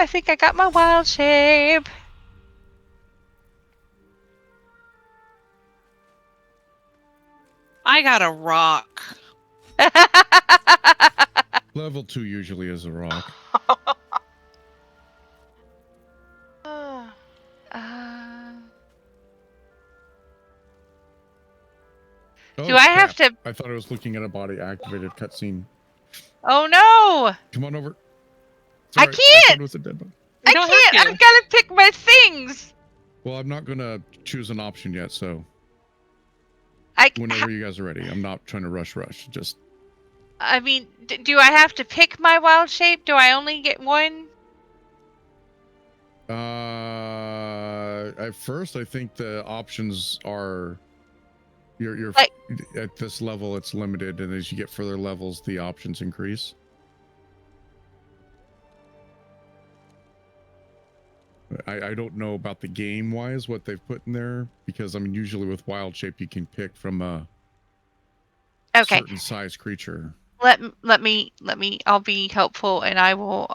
I think I got my wild shape. I got a rock. Level 2 usually is a rock. Do I have crap. to? I thought I was looking at a body activated cutscene. Oh no! Come on over. I Sorry, can't! I thought it was a dead body. I can't! I've got to pick my things! Well, I'm not going to choose an option yet, so... Whenever you guys are ready. I'm not trying to rush. Just... I mean, do I have to pick my wild shape? Do I only get one? At first, I think the options are... You're like, at this level, it's limited, and as you get further levels, the options increase. I don't know about the game-wise what they've put in there, because I mean, usually with wild shape, you can pick from a certain size creature. Let me. I'll be helpful, and I will.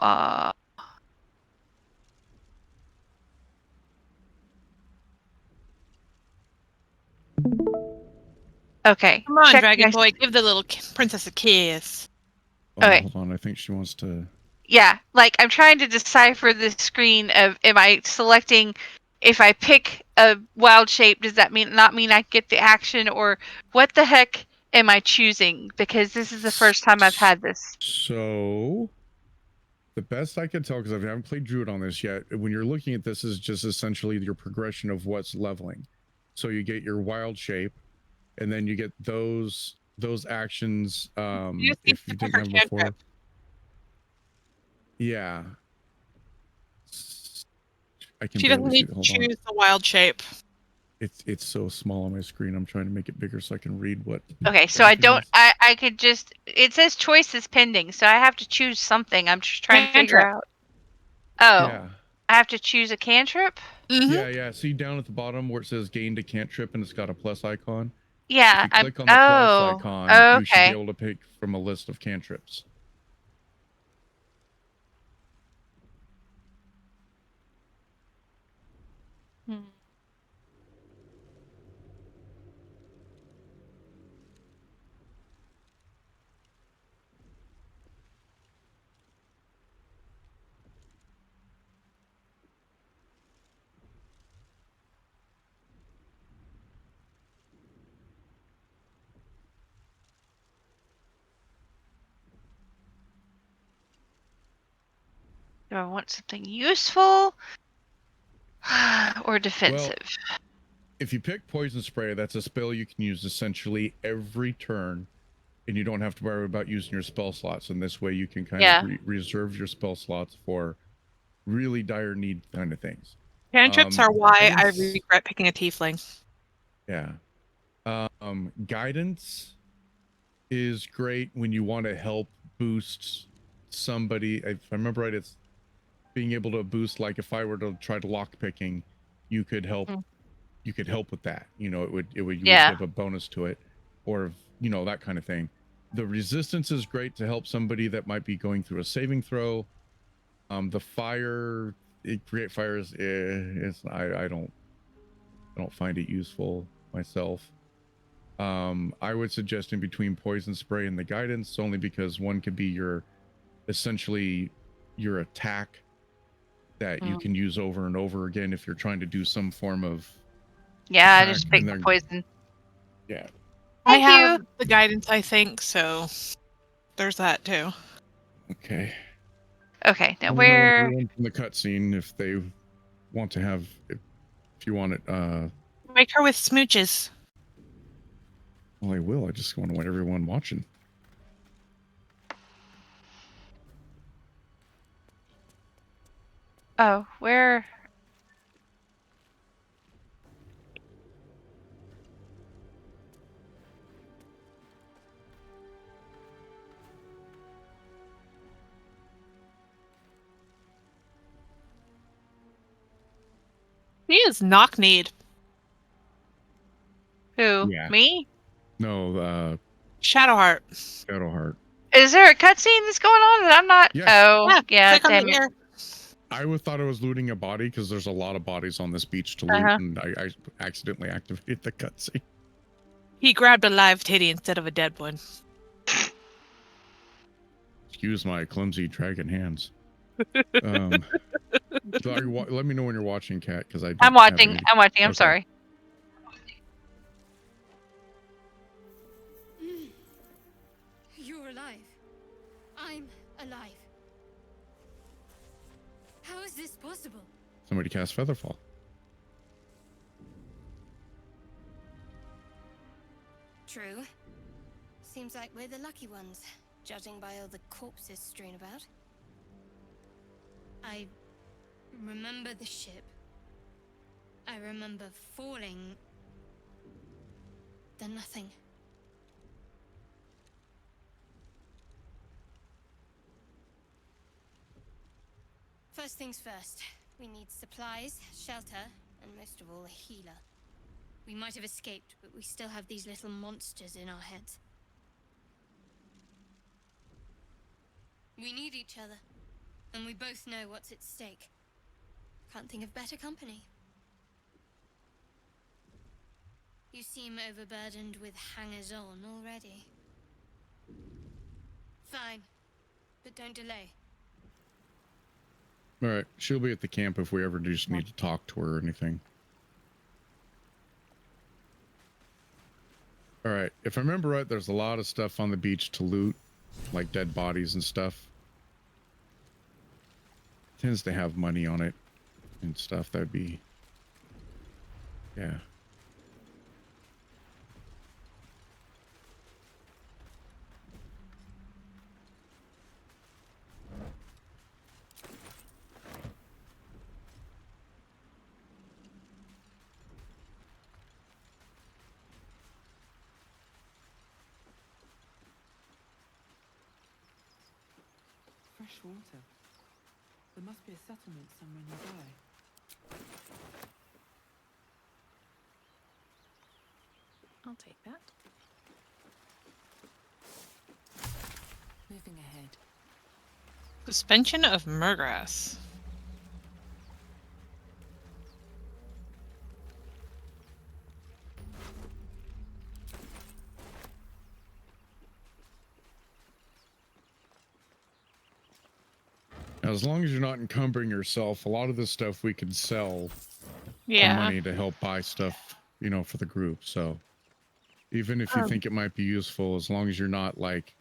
Okay. Come on, Dragon Boy, give the little princess a kiss. Oh, okay. Hold on, I think she wants to... Yeah, like, I'm trying to decipher the screen of, am I selecting, if I pick a wild shape, does that not mean I get the action, or what the heck am I choosing? Because this is the first time I've had this. So... The best I can tell, because I haven't played Druid on this yet, when you're looking at this is just essentially your progression of what's leveling. So you get your wild shape, and then you get those actions if you didn't have them before. Yeah. She doesn't need to choose the wild shape. It's so small on my screen. I'm trying to make it bigger so I can read what... Okay, so I could just... It says choices pending, so I have to choose something. I'm just trying to figure out. Oh. Yeah. I have to choose a cantrip? Mm-hmm. Yeah. See down at the bottom where it says gained a cantrip and it's got a plus icon? Yeah. If you click on the plus icon, you should be able to pick from a list of cantrips. Do I want something useful or defensive? Well, if you pick Poison Spray, that's a spell you can use essentially every turn, and you don't have to worry about using your spell slots. And this way you can kind of reserve your spell slots for really dire need kind of things. Cantrips are why I regret picking a tiefling. Yeah. Guidance is great when you want to help boost somebody. If I remember right, it's being able to boost, like if I were to try to lock picking, you could help you could help with that. You know, it would give a bonus to it, or that kind of thing. The resistance is great to help somebody that might be going through a saving throw. The fire, create fires is I don't find it useful myself. I would suggest in between Poison Spray and the Guidance, only because one could be essentially your attack that you can use over and over again if you're trying to do some form of I just picked the poison. Yeah. I have the Guidance, I think, so there's that too. Okay. Okay, now where... From the cutscene, if they want to have... If you want it... Make her with smooches. Well, I will. I just want to want everyone watching. Oh, where... He is knock-kneed. Who? Yeah. Me? No, Shadowheart. Shadowheart. Is there a cutscene that's going on that I'm not? Yes. Oh, yeah, Click on damn the it. ear. I thought I was looting a body because there's a lot of bodies on this beach to loot, and I accidentally activated the cutscene. He grabbed a live titty instead of a dead one. Excuse my clumsy dragon hands. So let me know when you're watching, Kat, because I don't I'm have watching. any- I'm watching. I'm Okay. sorry. You're alive. I'm alive. How is this possible? Somebody cast Featherfall. True. Seems like we're the lucky ones, judging by all the corpses strewn about. I remember the ship. I remember falling. Then nothing. First things first. We need supplies, shelter, and most of all, a healer. We might have escaped, but we still have these little monsters in our heads. We need each other, and we both know what's at stake. Can't think of better company. You seem overburdened with hangers-on already. Fine, but don't delay. All right, she'll be at the camp if we ever just need to talk to her or anything. All right, if I remember right, there's a lot of stuff on the beach to loot, like dead bodies and stuff. Tends to have money on it and stuff. That'd be, yeah. Fresh water. There must be a settlement somewhere nearby. I'll take that. Moving ahead. Suspension of Murgrass. Now, as long as you're not encumbering yourself, a lot of this stuff we can sell for Yeah. money to help buy stuff, you know, for the group. So even if you think it might be useful, as long as you're not like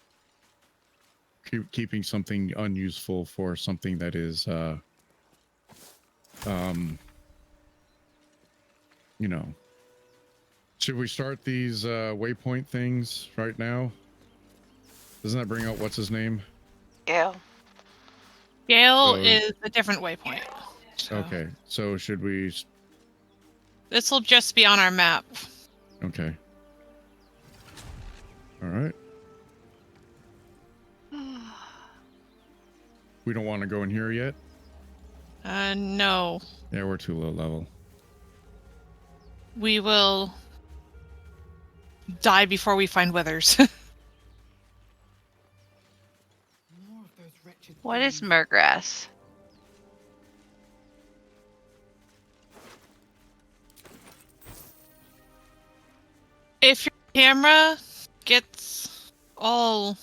keeping something unuseful for something that is, you know. Should we start these waypoint things right now? Doesn't that bring out what's his name? Gale. Gale So- is a different waypoint. So Okay, so should we? this will just be on our map. Okay. All right. We don't want to go in here yet. No. Yeah, we're too low level. We will die before we find withers. More of those wretched What is things. Murgrass? If your camera gets all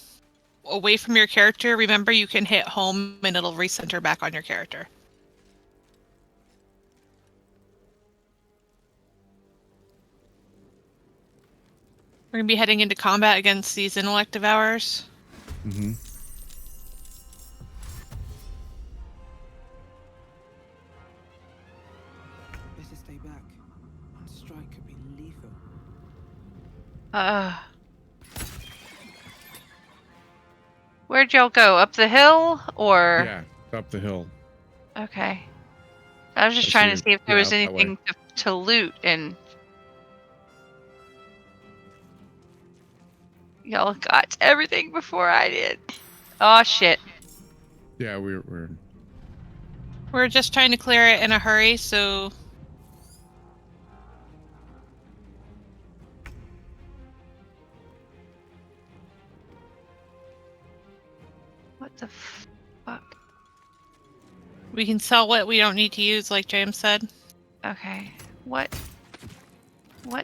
away from your character, remember you can hit home and it'll recenter back on your character. We're going to be heading into combat against these intellect devourers. Mm-hmm. Better stay back. One strike could be lethal. Where'd y'all go? Up the hill or? Yeah, up the hill. Okay. I was just I trying to see. see if there Yeah, was up that way. anything to loot, and y'all got everything before I did. Oh shit. Yeah, we're. We're just trying to clear it in a hurry, so What the fuck? We can sell what we don't need to use, like James said. Okay. What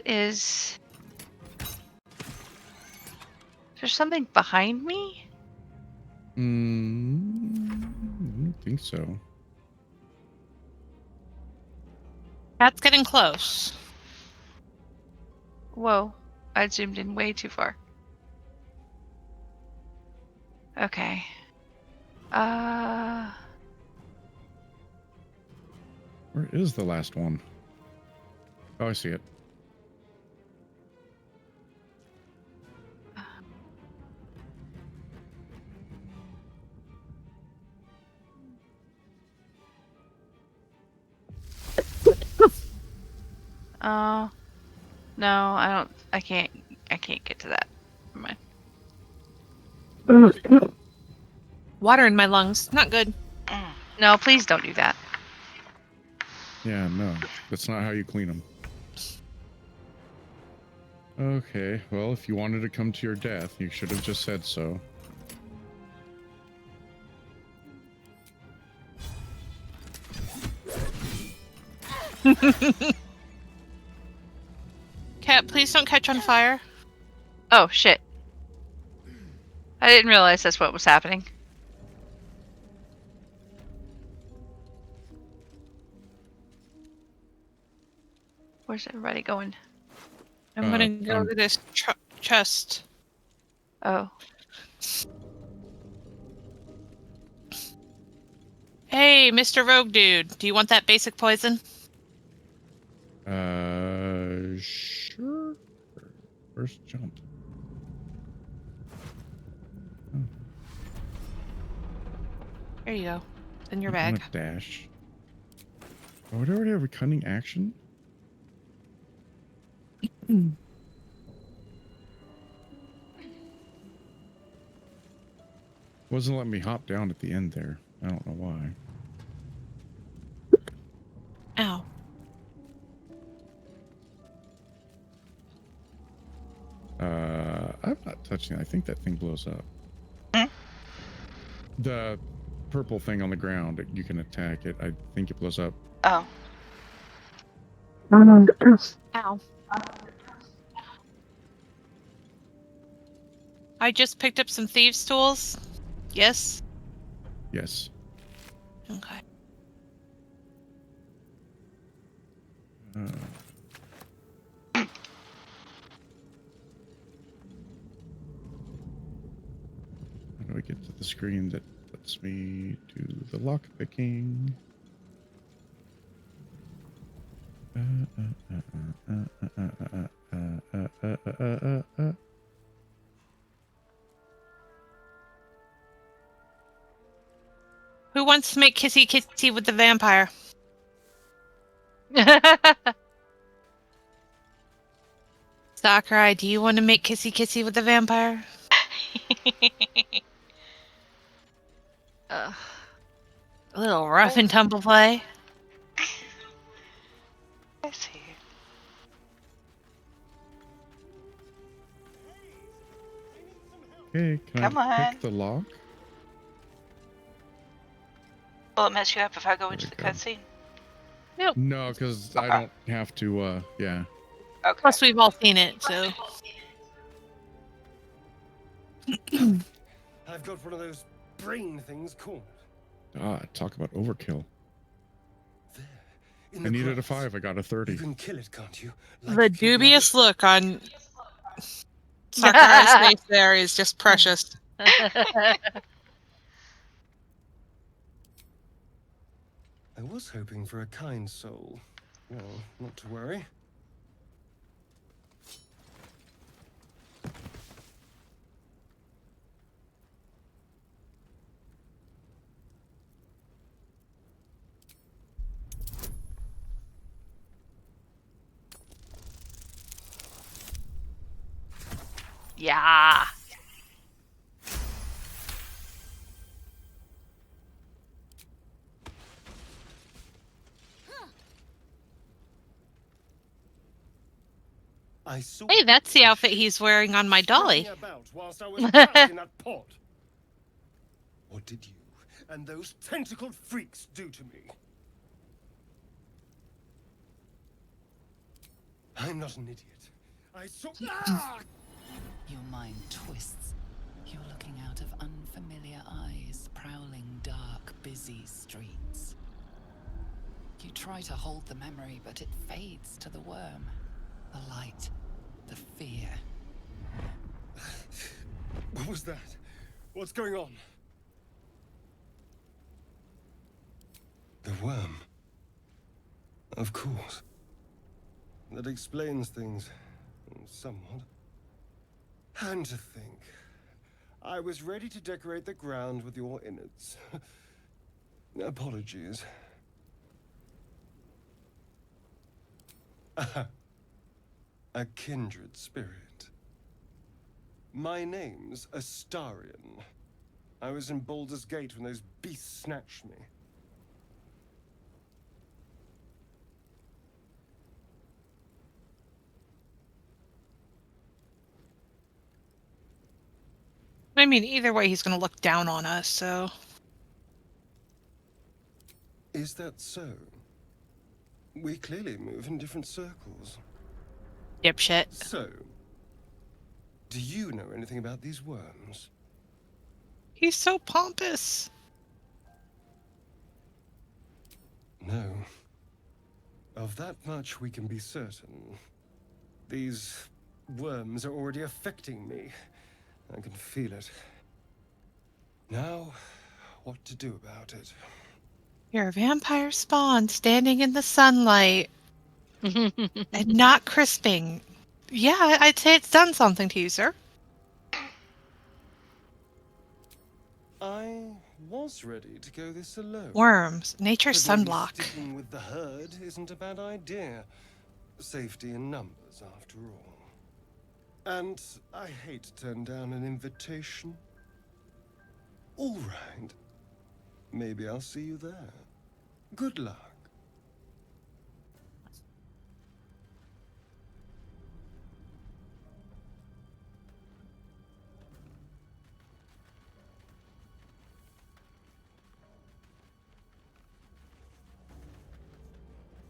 is... Is there something behind me? I don't think so. That's getting close. Whoa. I zoomed in way too far. Okay. Where is the last one? Oh, I see it. Oh. No, I can't get to that. Never mind. Water in my lungs. Not good. No, please don't do that. Yeah, no. That's not how you clean them. Okay, well, if you wanted to come to your death, you should have just said so. Cat, please don't catch on fire. Oh, shit. I didn't realize that's what was happening. Where's everybody going? I'm gonna go to this chest. Oh. Hey, Mr. Rogue Dude, do you want that basic poison? Sure. First jump. Oh, There you go. In your I'm bag. gonna dash. Oh, would I already have a cunning action? Wasn't letting me hop down at the end there. I don't know why. Ow. I'm not touching it. I think that thing blows up. The purple thing on the ground, you can attack it. I think it blows up. Oh. Ow. I just picked up some thieves' tools. Yes? Yes. Okay. How do I get to the screen that lets me do the lock picking? Who wants to make kissy kissy with the vampire? Sakurai, do you want to make kissy kissy with the vampire? A little rough and tumble play. I see. Okay, can Come I on. pick the lock? Will it mess you up if I go There into we the go. cutscene? No, because I Okay. don't have to, yeah. Okay. Plus, we've all seen it, so. I've got one of those brain things cornered. Ah, talk about overkill. There, in I the needed a grass. 5, I got a You 30. can kill it, can't you? The dubious look on Sakurai's face there is just precious. I was hoping for a kind soul. Well, not to worry. Yeah. I saw Hey, that's the outfit he's wearing on my dolly. about whilst I was trapped in that pod. What did you and those tentacled freaks do to me. I'm not an idiot. I saw. Ah! Your mind twists. You're looking out of unfamiliar eyes, prowling dark, busy streets. You try to hold the memory, but it fades to the worm. The light, the fear. What was that? What's going on? The worm. Of course. That explains things somewhat. And to think, I was ready to decorate the ground with your innards. Apologies. A kindred spirit. My name's Astarion. I was in Baldur's Gate when those beasts snatched me. I mean, either way, he's going to look down on us, so... Is that so? We clearly move in different circles. Dipshit. So, do you know anything about these worms? He's so pompous. No. Of that much we can be certain. These worms are already affecting me. I can feel it. Now, what to do about it? You're a vampire spawn standing in the sunlight and not crisping. Yeah, I'd say it's done something to you, sir. I was ready to go this alone. Worms, nature's But maybe sunblock. sticking with the herd isn't a bad idea. Safety in numbers, after all. And I hate to turn down an invitation. All right. Maybe I'll see you there. Good luck.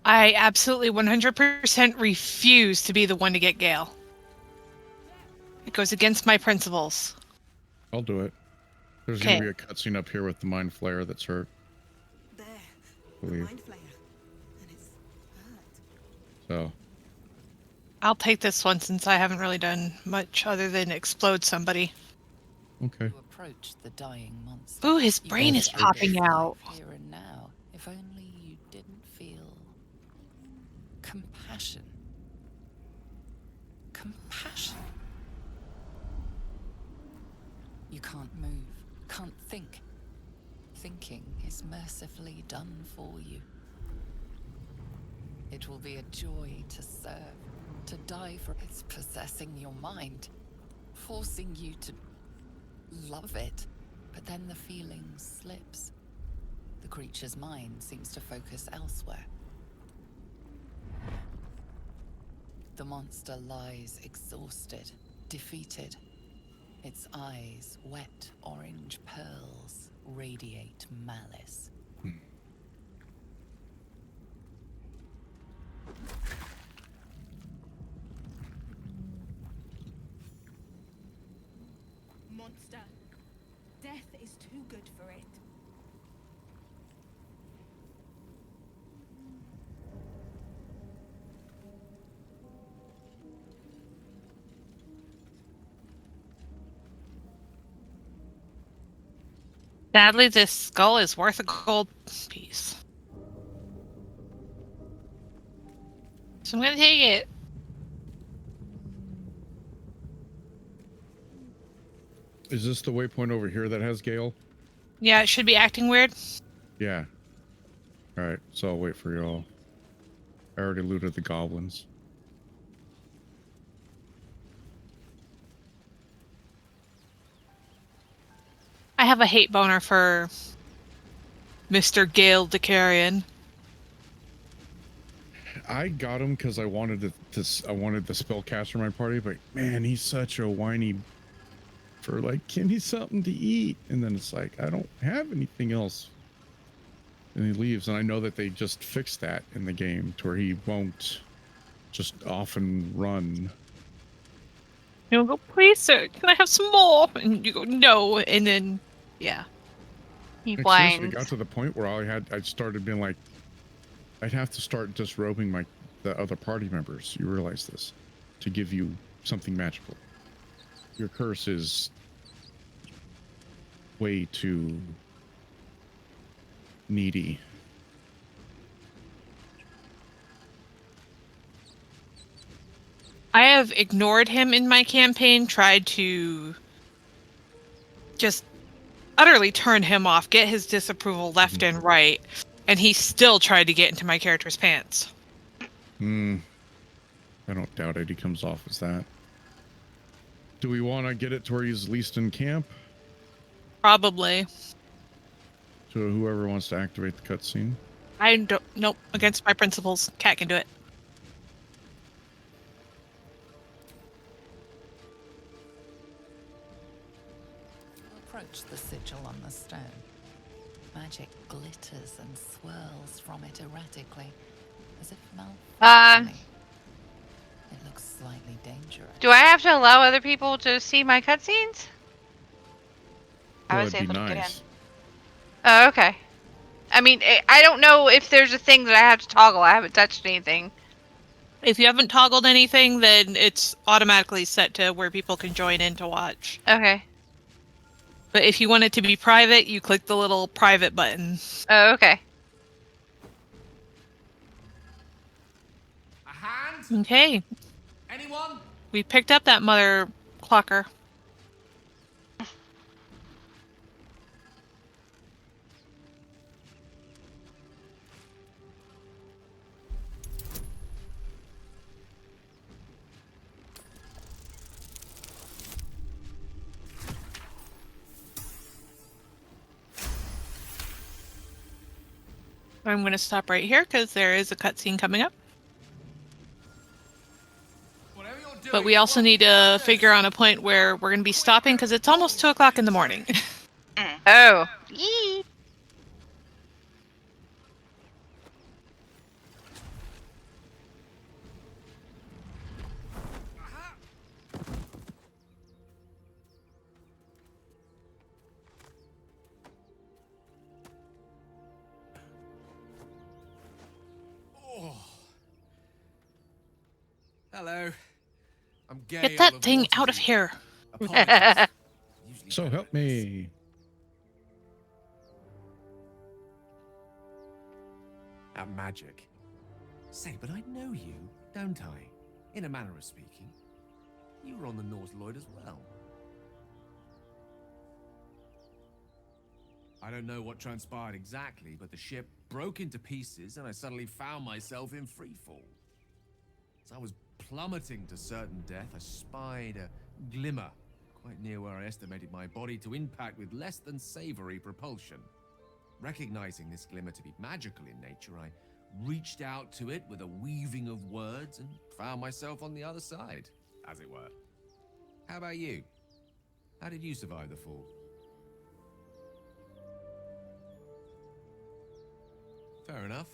I absolutely 100% refuse to be the one to get Gale. It goes against my principles. I'll do it. There's Okay. going to be a cutscene up here with the Mind Flayer that's hurt. There. I The believe. Mind Flayer. And it's hurt. So, I'll take this one since I haven't really done much other than explode somebody. okay. You approach the dying monster. Ooh, his You brain can is feel popping it out. Here and now. If only you didn't feel compassion. Compassion. You can't move, can't think. Thinking is mercifully done for you. It will be a joy to serve, to die for. It's possessing your mind, forcing you to love it. But then the feeling slips. The creature's mind seems to focus elsewhere. The monster lies exhausted, defeated. Its eyes, wet orange pearls, radiate malice. Monster. Death is too good for it. Sadly, this skull is worth a gold piece. So I'm gonna take it. Is this the waypoint over here that has Gale? Yeah, it should be acting weird. Yeah. Alright, so I'll wait for y'all. I already looted the goblins. I have a hate boner for Mr. Gale Decarion. I got him because I wanted I wanted the spellcaster in my party, but man, he's such a whiny for like, give me something to eat. And then it's like, I don't have anything else. And he leaves. And I know that they just fixed that in the game to where he won't just off and run. He'll go, please, sir, can I have some more? And you go, no. And then, yeah. He Like, seriously, it whines. got to the point where I started being like, I'd have to start disrobing the other party members. You realize this, to give you something magical. Your curse is way too needy. I have ignored him in my campaign, tried to just utterly turn him off, get his disapproval left and right, and he still tried to get into my character's pants. I don't doubt it. He comes off as that. Do we want to get it to where he's least in camp? Probably. To whoever wants to activate the cutscene? I don't, nope, against my principles. Cat can do it. Approach the sigil on the stone. Magic glitters and swirls from it erratically, as if malfunctioning. It looks slightly dangerous. Do I have to allow other people to see my cutscenes? Well, I was it'd be able to get in. nice. Oh, okay. I mean, I don't know if there's a thing that I have to toggle. I haven't touched anything. If you haven't toggled anything, then it's automatically set to where people can join in to watch. Okay. But if you want it to be private, you click the little private button. Oh, okay. A hand? Okay. Anyone? We picked up that mother clocker. I'm going to stop right here because there is a cutscene coming up. Whatever you're doing, But we also need to figure on a point where we're going to be stopping because it's almost 2 o'clock in the morning. Oh. Yee. Hello. I'm Gale. Get that thing out of here. Apologies. Usually So better help at this. me. At magic. Say, but I know you, don't I? In a manner of speaking. You were on the North Lloyd as well. I don't know what transpired exactly, but the ship broke into pieces and I suddenly found myself in freefall. As I was plummeting to certain death, I spied a glimmer quite near where I estimated my body to impact with less than savory propulsion. Recognizing this glimmer to be magical in nature, I reached out to it with a weaving of words and found myself on the other side, as it were. How about you? How did you survive the fall? Fair enough.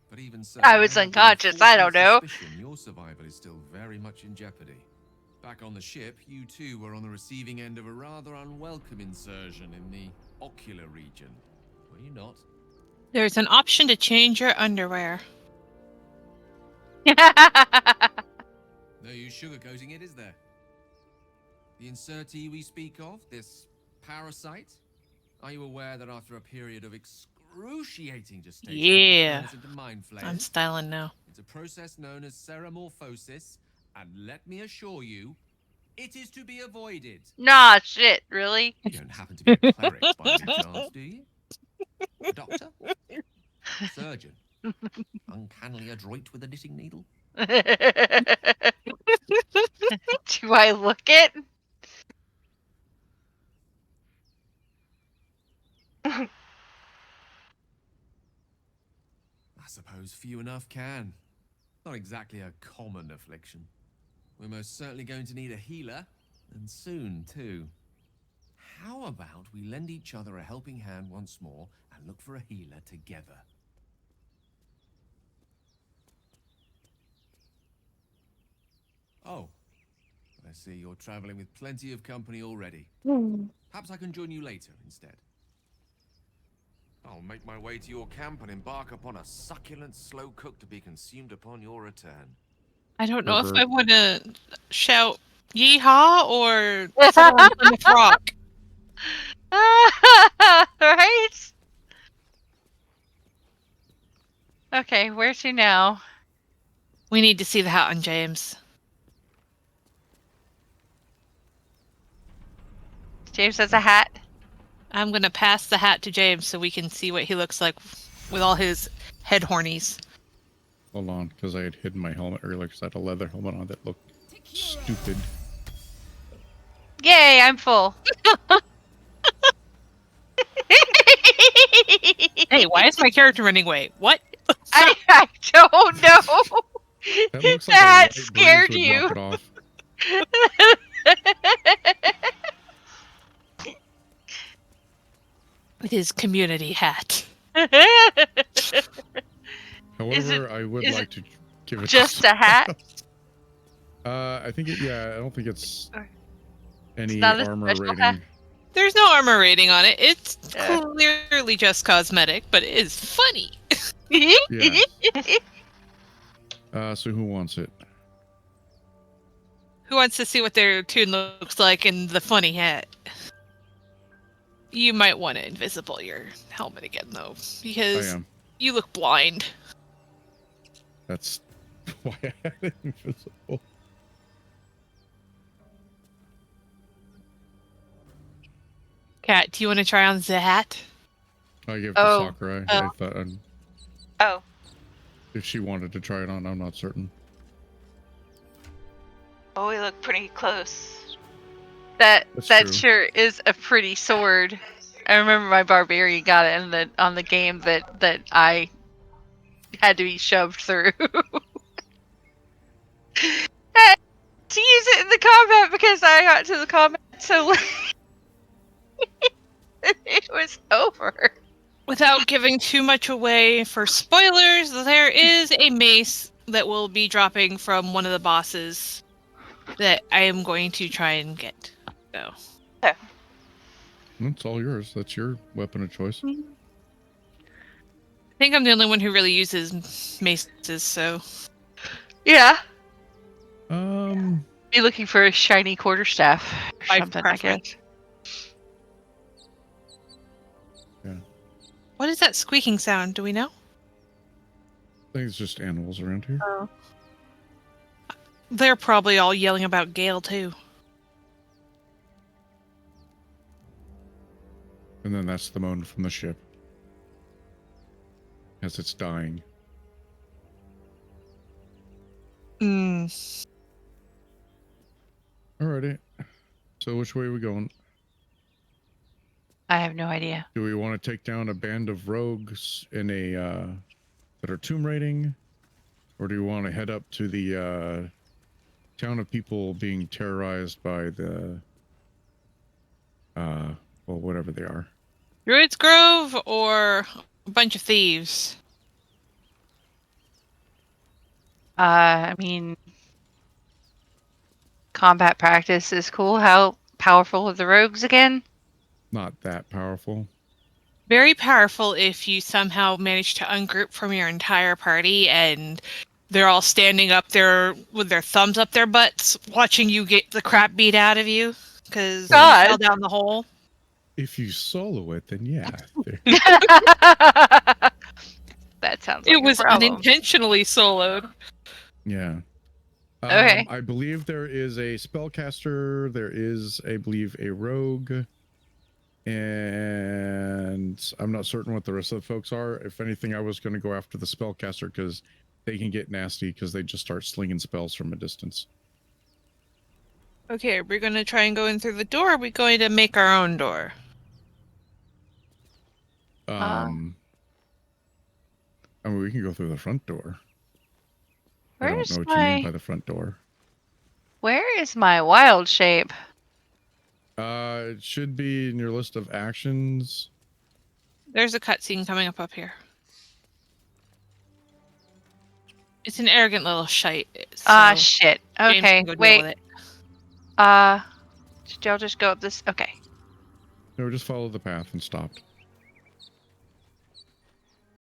But even so, I was have the unconscious, I don't know. unfortunate suspicion your survival is still very much in jeopardy. Back on the ship, you too were on the receiving end of a rather unwelcome insertion in the ocular region. Were you not? There's an option to change your underwear. No use sugarcoating it, is there? The insertee we speak of, this parasite, are you aware that after a period of excruciating gestation, Yeah. it turns into mind I'm flayers? styling now. It's a process known as ceramorphosis, and let me assure you, it is to be avoided. Nah, shit, really? You don't happen to be a cleric by any chance, do you? A doctor? Surgeon? Uncannily adroit with a knitting needle? Do I look it? I suppose few enough can. Not exactly a common affliction. We're most certainly going to need a healer, And soon, too. How about we lend each other a helping hand once more and look for a healer together? Oh, I see you're traveling with plenty of company already. Perhaps I can join you later instead. I'll make my way to your camp and embark upon a succulent slow cook to be consumed upon your return. I don't know if Burger. I want to shout yeehaw or settle on Plymouth Rock. Right? Okay, where to now? We need to see the hat on James. James has a hat. I'm going to pass the hat to James so we can see what he looks like with all his head hornies. Hold on, because I had hidden my helmet earlier because I had a leather helmet on that looked stupid. Yay, I'm full. Hey, why is my character running away? What? I don't know. That looks The like a hat light breeze scared would you. knock it off. With his community hat. However, I would is like to give it just a hat? I think it. Yeah, I don't think it's any not a armor special rating. hat? There's no armor rating on it. It's Yeah. clearly just cosmetic, but it is funny. Yeah. So who wants it? Who wants to see what their tune looks like in the funny hat? You might want to invisible your helmet again, though, I because am. you look blind. That's why I had it invisible. Kat, do you want to try on the hat? I gave it Oh, to Sakurai. oh. I thought Oh, if she wanted to try it on, I'm not certain. oh, we look pretty close. That That's true. sure is a pretty sword. I remember my barbarian got it on the game that I had to be shoved through. To use it in the combat because I got to the combat so late. It was over. Without giving too much away for spoilers, there is a mace that will be dropping from one of the bosses that I am going to try and get. So. It's all yours. That's your weapon of choice. I think I'm the only one who really uses maces, so. Yeah. Be Be looking for a shiny quarterstaff or By something, I preference. guess. Yeah. What is that squeaking sound? Do we know? I think it's just animals around here. Oh. They're probably all yelling about Gale, too. And then that's the moan from the ship. As it's dying. Mm. Alrighty. So which way are we going? I have no idea. Do we want to take down a band of rogues in a that are tomb raiding? Or do we want to head up to the town of people being terrorized by the well, whatever they are. Druid's Grove or a bunch of thieves? I mean, combat practice is cool. How powerful are the rogues again? Not that powerful. Very powerful if you somehow manage to ungroup from your entire party and they're all standing up there with their thumbs up their butts, watching you get the crap beat out of you because you God. fell down the hole. If you solo it, then yeah. That sounds like It was a problem. unintentionally soloed. Yeah. Okay. I believe there is a spellcaster. There is, I believe, a rogue. And I'm not certain what the rest of the folks are. If anything, I was going to go after the spellcaster because they can get nasty because they just start slinging spells from a distance. Okay, we're going to try and go in through the door. Or are we going to make our own door? I mean, we can go through the front door. I don't know what you mean by the front door. Where is my wild shape? It should be in your list of actions. There's a cutscene coming up here. It's an arrogant little shite. So Shit. James Okay, can go deal wait. with it. Should y'all just go up this? Okay. No, just follow the path and stopped.